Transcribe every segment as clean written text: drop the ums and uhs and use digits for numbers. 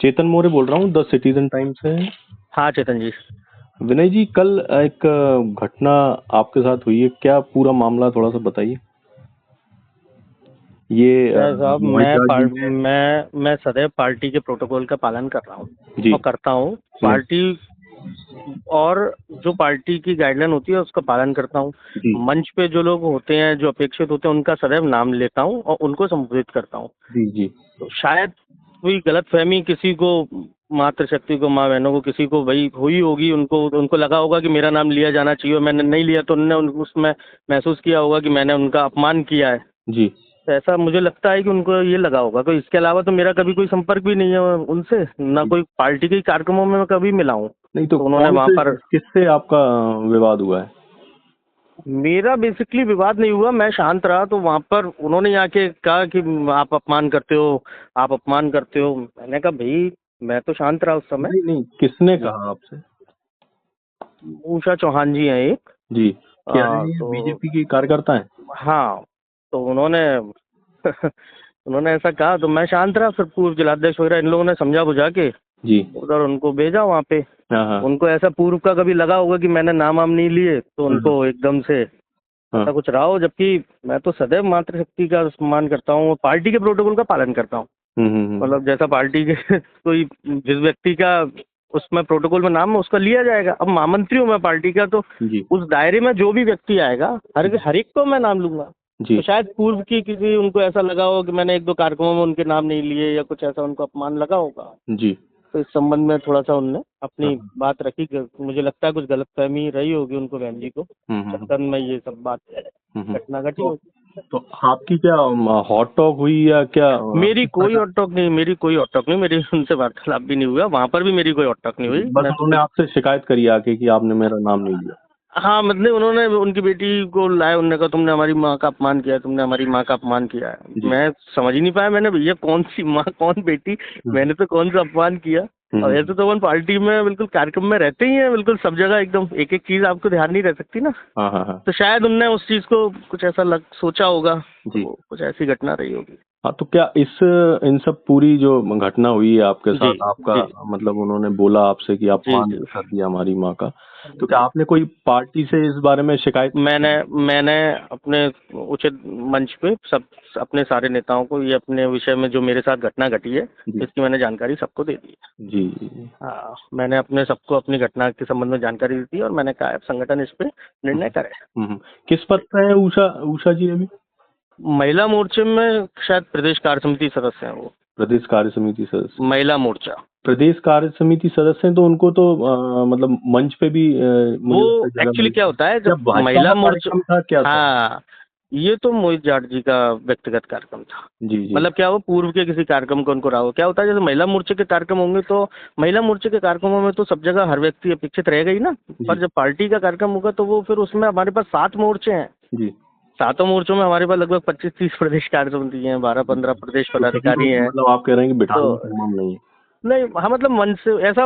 चेतन मौर्य बोल रहा हूँ, द सिटीजन टाइम्स से। हाँ चेतन जी। विनय जी, कल एक घटना आपके साथ हुई है, क्या पूरा मामला थोड़ा सा बताइए। ये साहब नोएडा जी में। मैं सदैव पार्टी के प्रोटोकॉल का पालन कर रहा हूँ जी। और करता हूँ। पार्टी और जो पार्टी की गाइडलाइन होती है उसका पालन करता हूँ। जी मंच पे जो लोग होते हैं, जो अपेक्षित होते हैं, उनका सदैव नाम लेता हूँ और उनको संबोधित करता हूँ। जी जी। तो शायद कोई गलतफहमी किसी को, मातृशक्ति को, माँ बहनों को, किसी को भाई हुई होगी, उनको लगा होगा कि मेरा नाम लिया जाना चाहिए और मैंने नहीं लिया, तो उन्होंने उसमें महसूस किया होगा कि मैंने उनका अपमान किया है। जी। तो ऐसा मुझे लगता है कि उनको ये लगा होगा। तो इसके अलावा तो मेरा कभी कोई संपर्क भी नहीं है उनसे, ना कोई पार्टी के कार्यक्रमों में मैं कभी मिला हूँ। नहीं तो तो उन्होंने कौन वहाँ से, पर, किससे आपका विवाद हुआ है? मेरा बेसिकली विवाद नहीं हुआ, मैं शांत रहा। तो वहाँ पर उन्होंने आके कहा कि आप अपमान करते हो, आप अपमान करते हो। मैंने कहा भाई मैं तो शांत रहा उस समय। नहीं नहीं, किसने जी, कहा आपसे? उषा चौहान जी हैं एक। जी। क्या है, ये तो बीजेपी के कार्यकर्ता हैं? हाँ, तो उन्होंने उन्होंने ऐसा कहा तो मैं शांत रहा। फिर पूर्व जिलाध्यक्ष वगैरह इन लोगों ने समझा बुझा के जी। उधर उनको भेजा वहाँ पे। हाँ हाँ उनको ऐसा पूर्व का कभी लगा होगा कि मैंने नाम वाम नहीं लिए, तो उनको एकदम से हाँ ऐसा कुछ रहा हो। जबकि मैं तो सदैव मातृशक्ति का सम्मान करता हूँ, पार्टी के प्रोटोकॉल का पालन करता हूँ। मतलब जैसा पार्टी के कोई जिस व्यक्ति का उसमें प्रोटोकॉल में नाम है उसका लिया जाएगा। अब महामंत्री हूँ मैं पार्टी का, तो जी उस दायरे में जो भी व्यक्ति आएगा हर एक को मैं नाम लूंगा। जी। तो शायद पूर्व की किसी उनको ऐसा लगा हो कि मैंने एक दो कार्यक्रमों में उनके नाम नहीं लिए या कुछ ऐसा, उनको अपमान लगा होगा। जी। तो इस संबंध में थोड़ा सा उनने अपनी हाँ। बात रखी कि मुझे लगता है कुछ गलतफहमी रही होगी उनको, बहन जी को, हम्म। चक्कर में ये सब बात घटना घटी तो होगी। तो आपकी क्या हॉट टॉक हुई या क्या, मेरी किस कोई प्रकार? हॉट टॉक नहीं, मेरी कोई हॉट टॉक नहीं, मेरी उनसे वार्तालाप भी नहीं हुआ, वहाँ पर भी मेरी कोई हॉट टॉक नहीं हुई। बस मैं तो उन्होंने कुछ, आपसे शिकायत करी आके कि आपने मेरा नाम नहीं लिया? हाँ मतलब उन्होंने उनकी बेटी को लाया, उन्होंने कहा तुमने हमारी माँ का अपमान किया है, तुमने हमारी माँ का अपमान किया है। जी। मैं समझ ही नहीं पाया, मैंने भैया कौन सी माँ कौन बेटी, मैंने तो कौन सा अपमान किया। और ऐसे तो अपन पार्टी में बिल्कुल कार्यक्रम में रहते ही हैं, बिल्कुल सब जगह एकदम एक एक चीज आपको ध्यान नहीं रह सकती ना। हाँ हाँ हाँ। तो शायद उनने उस चीज को कुछ ऐसा सोचा होगा, जी। तो कुछ ऐसी घटना रही होगी। हाँ, तो क्या इस इन सब पूरी जो घटना हुई है आपके जी साथ, आपका जी मतलब उन्होंने बोला आपसे कि जी अपमान जी कर दिया हमारी माँ का, तो क्या जी। आपने कोई पार्टी से इस बारे में शिकायत? मैंने मैंने अपने उचित मंच पे सब अपने सारे नेताओं को ये अपने विषय में जो मेरे साथ घटना घटी है जी इसकी मैंने जानकारी सबको दे दी है। जी। हाँ, मैंने अपने सबको अपनी घटना के संबंध में जानकारी दी थी और मैंने कहा है अब संगठन इस पे निर्णय करे। किस पद पे है उषा उषा जी अभी? महिला मोर्चे में शायद प्रदेश कार्य समिति सदस्य हैं वो। प्रदेश कार्य समिति सदस्य? महिला मोर्चा। प्रदेश कार्य समिति सदस्य हैं तो उनको तो मतलब मंच पे भी वो मुझे लगता है जगह एक्चुअली क्या मिलती है। होता है क्या जब भाजपा महिला का मोर्चा, कार्यक्रम था, क्या था? हाँ, ये तो मोहित जाट जी का व्यक्तिगत कार्यक्रम था। जी जी मतलब क्या वो पूर्व के किसी कार्यक्रम को उनको रहा हो। क्या होता है जैसे महिला मोर्चे के कार्यक्रम होंगे तो महिला मोर्चे के कार्यक्रमों में तो सब जगह हर व्यक्ति अपेक्षित रहेगा ही ना। पर जी जब पार्टी का कार्यक्रम होगा तो वो फिर उसमें हमारे पास 7 मोर्चे हैं। जी 7 मोर्चों में हमारे पास लगभग 25-30 प्रदेश कार्य समिति हैं, जी। 12-15 प्रदेश तो सभी को पदाधिकारी हैं। मतलब आप कह रहे हैं कि तो बिठाना संभव नहीं है? नहीं, हाँ मतलब मन से ऐसा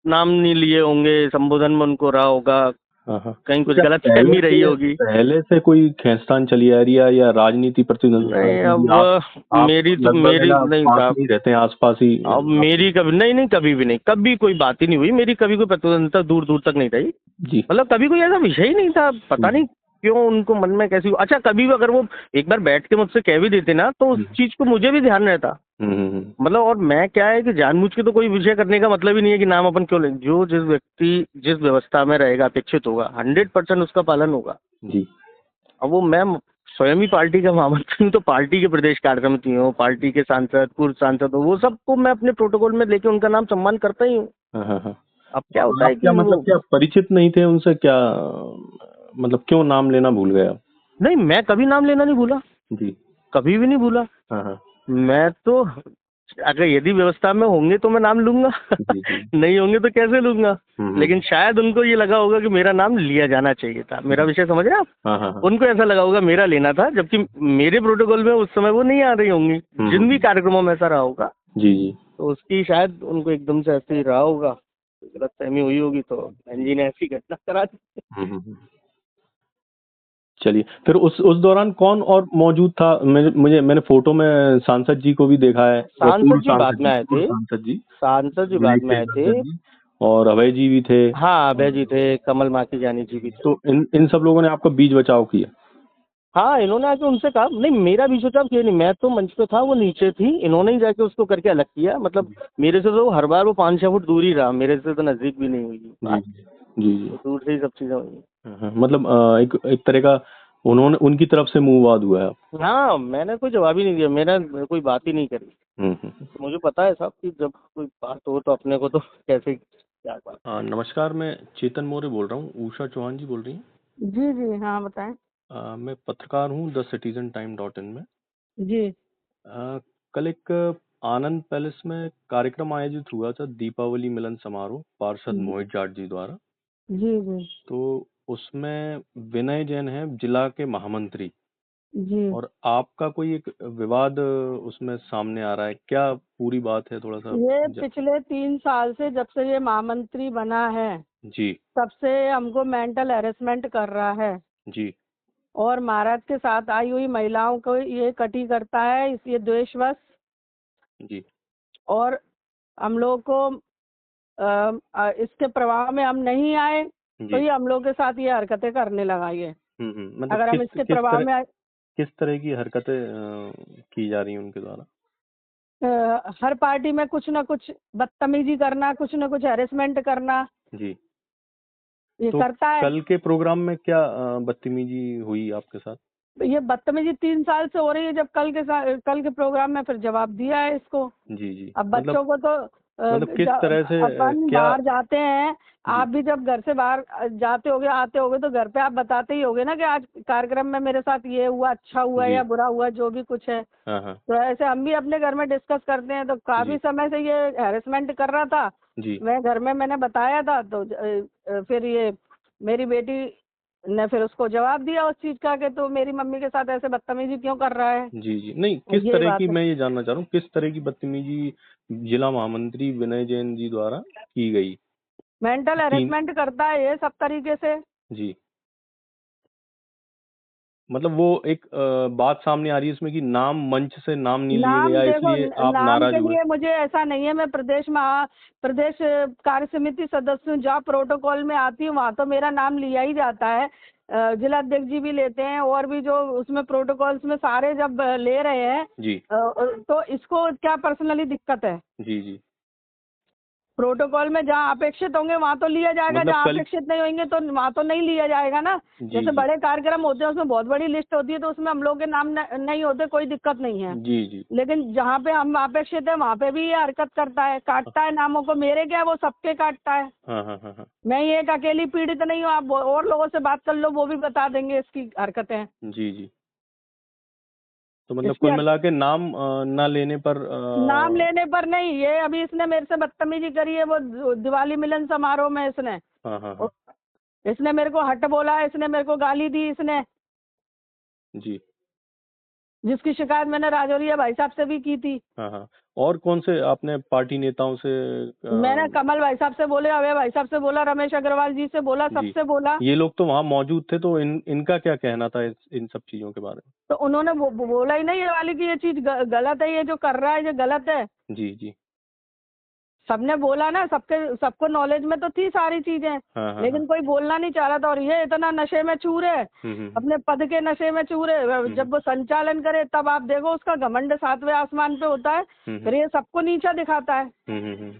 नाम नहीं लिए होंगे, संबोधन में उनको रहा होगा, हाँ हाँ। कहीं तो कुछ क्या गलत फहमी रही होगी। पहले से कोई खींचतान चली आ रही है या राजनीति प्रतिद्वंदिता है, नहीं क्योंकि अब आप मेरी तो लगभग है मेरी ना नहीं पास था। में ही रहते हैं, आसपास ही अब आप। मेरी कभी नहीं नहीं, कभी भी नहीं, कभी कोई बात ही नहीं हुई मेरी, कभी कोई प्रतिद्वंदता दूर दूर तक नहीं रही। जी। मतलब कभी कोई ऐसा विषय ही नहीं था, पता नहीं क्यों उनको मन में कैसी। अच्छा कभी भी अगर वो एक बार बैठ के मुझसे कह भी देते ना तो उस चीज को मुझे भी ध्यान रहता। मतलब और मैं क्या है कि जानबूझ के तो कोई विषय करने का मतलब ही नहीं है कि नाम अपन क्यों लें। जो जिस व्यक्ति जिस व्यवस्था में रहेगा, अपेक्षित होगा, 100% उसका पालन होगा। जी अब वो मैं स्वयं ही पार्टी का महामंत्री हूँ, तो पार्टी के प्रदेश कार्यसमिति हो, पार्टी के सांसद, पूर्व सांसद हो, वो सबको मैं अपने प्रोटोकॉल में लेके उनका नाम सम्मान करता ही हूँ। हाँ हाँ हाँ। अब क्या होता आप है क्या कि मतलब वो, क्या परिचित नहीं थे उनसे, क्या मतलब क्यों नाम लेना भूल गए आप? नहीं मैं कभी नाम लेना नहीं भूला, जी। कभी भी नहीं भूला। हाँ हाँ। मैं तो अगर यदि व्यवस्था में होंगे तो मैं नाम लूंगा जी जी। नहीं होंगे तो कैसे लूंगा। लेकिन शायद उनको ये लगा होगा कि मेरा नाम लिया जाना चाहिए था। मेरा विषय समझ रहे हैं आप? हाँ हाँ हाँ। उनको ऐसा लगा होगा मेरा लेना था, जबकि मेरे प्रोटोकॉल में उस समय वो नहीं आ रही होंगी। जिन भी कार्यक्रमों में ऐसा रहा होगा जी जी। तो उसकी शायद उनको एकदम से ऐसे ही रहा होगा, गलतफहमी हुई होगी, तो बहन जी ने ऐसी घटना करा दी। हम्म हम्म, हम्म। चलिए, फिर उस दौरान कौन और मौजूद था? मैंने फोटो में सांसद जी को भी देखा है, सांसद जी बाद में आए पूर्व थे। सांसद जी, सांसद जी जिले बाद में के आए थे। सांसद जी, और अभय जी भी थे। हाँ, अभय जी थे, कमल माखी जानी जी भी थे। तो इन सब लोगों ने आपका बीच बचाव किया? हाँ, इन्होंने आके उनसे कहा, नहीं मेरा बीच बचाव किया नहीं, मैं तो मंच पे था, वो नीचे थी, इन्होंने ही जाके उसको करके अलग किया। मतलब मेरे से तो हर बार वो 5-6 फुट दूर ही रहा, मेरे से तो नजदीक भी नहीं हुई जी बात। जी जी। तो दूर से ही सब चीजें हुई। हाँ, मतलब एक तरह का उन्होंने उनकी तरफ से मुंह वाद हुआ है। हाँ, मैंने कोई जवाब ही नहीं दिया, मेरा कोई बात ही नहीं करी। हम्म। मुझे पता है साहब कि जब कोई बात हो तो अपने को तो कैसे क्या बात। नमस्कार, मैं चेतन मौर्य बोल रहा हूँ। उषा चौहान जी बोल रही हैं? जी जी हाँ बताएं। मैं पत्रकार हूँ the citizen time dot in में। जी कल एक आनंद पैलेस में कार्यक्रम आयोजित हुआ था, दीपावली मिलन समारोह, पार्षद मोहित जाट जी द्वारा। जी जी तो उसमें विनय जैन है, जिला के महामंत्री, जी और आपका कोई एक विवाद उसमें सामने आ रहा है, क्या पूरी बात है? थोड़ा सा ये पिछले 3 साल से जब से ये महामंत्री बना है जी तब से हमको मेंटल हैरेसमेंट कर रहा है जी और महाराज के साथ आई हुई महिलाओं को ये कटी करता है, इस ये द्वेषवश। जी और हम लोग को इसके प्रभाव में हम नहीं आए तो जी। ये हम लोग के साथ ये हरकतें करने लगा ये। मतलब अगर हम इसके प्रभाव में आए, किस तरह की हरकतें की जा रही हैं उनके द्वारा? हर पार्टी में कुछ ना कुछ बदतमीजी करना, कुछ ना कुछ हैरेसमेंट करना, जी। ये तो करता है। कल के प्रोग्राम में क्या बदतमीजी हुई आपके साथ? ये बदतमीजी 3 साल से हो रही है। जब कल के प्रोग्राम में फिर जवाब दिया है इसको। जी जी। अब बच्चों को तो किस तरह से अपन क्या? बाहर जाते हैं, जी आप भी जब घर से बाहर जाते होगे आते होगे तो घर पे आप बताते ही होगे ना कि आज कार्यक्रम में मेरे साथ ये हुआ, अच्छा हुआ जी। या बुरा हुआ, जो भी कुछ है। हाँ हाँ तो ऐसे हम भी अपने घर में डिस्कस करते हैं। तो काफी जी समय से ये हैरेसमेंट कर रहा था। जी। मैं घर में मैंने बताया था तो फिर ये मेरी बेटी ने फिर उसको जवाब दिया उस चीज का कि तो मेरी मम्मी के साथ ऐसे बदतमीजी क्यों कर रहा है। जी जी। नहीं, किस यही तरह की, बात है। मैं ये जानना चाह रहा हूँ, किस तरह की बदतमीजी जिला महामंत्री विनय जैन जी द्वारा की गई? मेंटल 3 हैरेसमेंट करता है ये सब तरीके से। जी। मतलब वो एक बात सामने आ रही है इसमें कि मंच से नाम नहीं लिए नाम गया, देखो, इसलिए आप नाम नाराज के हुए? लिए मुझे ऐसा नहीं है। मैं प्रदेश कार्य समिति सदस्य हूँ। जहाँ प्रोटोकॉल में आती हूँ वहाँ तो मेरा नाम लिया ही जाता है। जिला अध्यक्ष जी भी लेते हैं और भी जो उसमें प्रोटोकॉल्स में सारे जब ले रहे हैं जी तो इसको क्या पर्सनली दिक्कत है? जी जी। प्रोटोकॉल में जहाँ अपेक्षित होंगे वहाँ तो लिया जाएगा, मतलब जहाँ कल अपेक्षित नहीं होंगे तो वहाँ तो नहीं लिया जाएगा ना। जी जैसे जी बड़े कार्यक्रम होते हैं उसमें बहुत बड़ी लिस्ट होती है तो उसमें हम लोग के नाम नहीं होते, कोई दिक्कत नहीं है। जी जी। लेकिन जहाँ पे हम अपेक्षित है वहाँ पे भी ये हरकत करता है, काटता है नामों को। मेरे क्या, वो सबके काटता है। हाँ हाँ हाँ हाँ। मैं ये एक अकेली पीड़ित नहीं हूँ, आप और लोगों से बात कर लो, वो भी बता देंगे इसकी हरकतें। जी जी। तो मतलब इसकी कुल मिला के नाम ना लेने पर नाम लेने पर नहीं, ये अभी इसने मेरे से बदतमीजी करी है वो दिवाली मिलन समारोह में। इसने हाँ हाँ हाँ। इसने मेरे को हट बोला, इसने मेरे को गाली दी इसने, जी। जिसकी शिकायत मैंने राजौरिया भाई साहब से भी की थी। हाँ हाँ। और कौन से आपने पार्टी नेताओं से मैंने कमल भाई साहब से बोले, अभय भाई साहब से बोला, रमेश अग्रवाल जी से बोला, जी, सबसे बोला। ये लोग तो वहाँ मौजूद थे, तो इनका क्या कहना था इन सब चीजों के बारे तो उन्होंने बोला ही नहीं ये वाली कि ये चीज गलत है, ये जो कर रहा है ये गलत है। में? जी जी। सबने बोला ना, सबको नॉलेज में तो थी सारी चीजें। हाँ हाँ लेकिन हाँ। कोई बोलना नहीं चाह रहा था। और ये इतना नशे में चूर है, अपने पद के नशे में चूर है। जब वो संचालन करे तब आप देखो उसका घमंड 7वें आसमान पे होता है। फिर ये सबको नीचा दिखाता है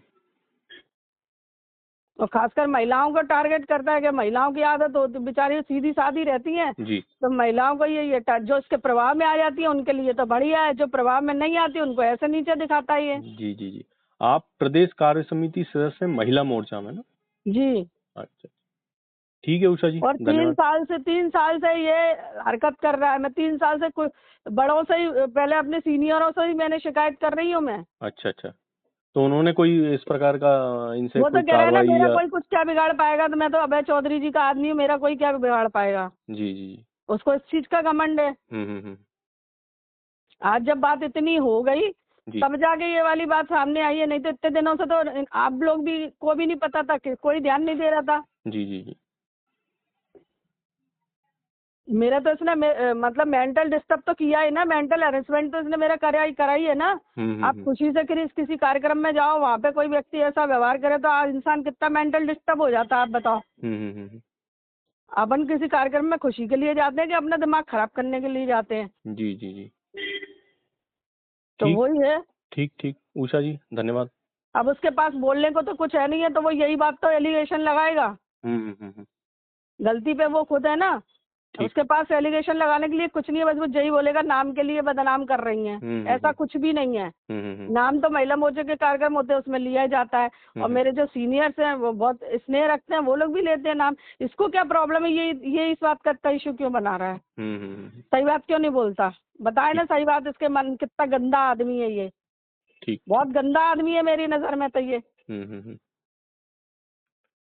और खासकर महिलाओं को टारगेट करता है कि महिलाओं की आदत हो तो बेचारी सीधी सादी रहती हैं। जी तो महिलाओं को ये जो इसके प्रभाव में आ जाती है उनके लिए तो बढ़िया है, जो प्रभाव में नहीं आती उनको ऐसे नीचे दिखाता है ये। जी जी जी। आप प्रदेश कार्य समिति सदस्य हैं महिला मोर्चा में ना? जी। अच्छा, ठीक है उषा जी, और धन्यवाद। 3 साल से ये हरकत कर रहा है। मैं 3 साल से बड़ों से ही, पहले अपने सीनियरों से ही मैंने शिकायत कर रही हूँ मैं। अच्छा अच्छा। तो उन्होंने कोई इस प्रकार का इनसे वो तो कोई कह रहे हैं ना कार्रवाई मेरा या? कोई कुछ क्या बिगाड़ पाएगा। तो मैं तो अभय चौधरी जी का आदमी हूँ, मेरा कोई क्या बिगाड़ पाएगा। जी जी जी। उसको इस चीज का घमंड है। हम्म। आज जब बात इतनी हो गई जी तब जाके ये वाली बात सामने आई है, नहीं तो इतने दिनों से तो आप लोग भी को भी नहीं पता था, कि कोई ध्यान नहीं दे रहा था। जी जी जी। मेरा तो इसने मतलब मेंटल डिस्टर्ब तो किया ही ना, मेंटल हैरेसमेंट तो इसने मेरा कराई है ना। आप खुशी से किसी कार्यक्रम में जाओ, वहाँ पे कोई व्यक्ति ऐसा व्यवहार करे तो आज इंसान कितना मेंटल डिस्टर्ब हो जाता है, आप बताओ। अपन किसी कार्यक्रम में खुशी के लिए जाते हैं कि अपना दिमाग खराब करने के लिए जाते हैं? जी जी जी, तो वही है। ठीक ठीक उषा जी, धन्यवाद। अब उसके पास बोलने को तो कुछ है नहीं है, तो वो यही बात तो एलिगेशन लगाएगा। गलती पे वो खुद है ना, उसके पास एलिगेशन लगाने के लिए कुछ नहीं है, बस वो यही बोलेगा नाम के लिए बदनाम कर रही हैं। ऐसा कुछ भी नहीं है। नाम तो महिला मोर्चे के कार्यक्रम होते हैं, उसमें लिया जाता है। और मेरे जो सीनियर्स हैं वो बहुत स्नेह रखते हैं, वो लोग भी लेते हैं नाम। इसको क्या प्रॉब्लम है? ये इस बात का इश्यू क्यों बना रहा है? सही बात क्यों नहीं बोलता? बताए ना सही बात। इसके मन कितना गंदा आदमी है ये, ठीक, बहुत गंदा आदमी है मेरी नजर में तो ये।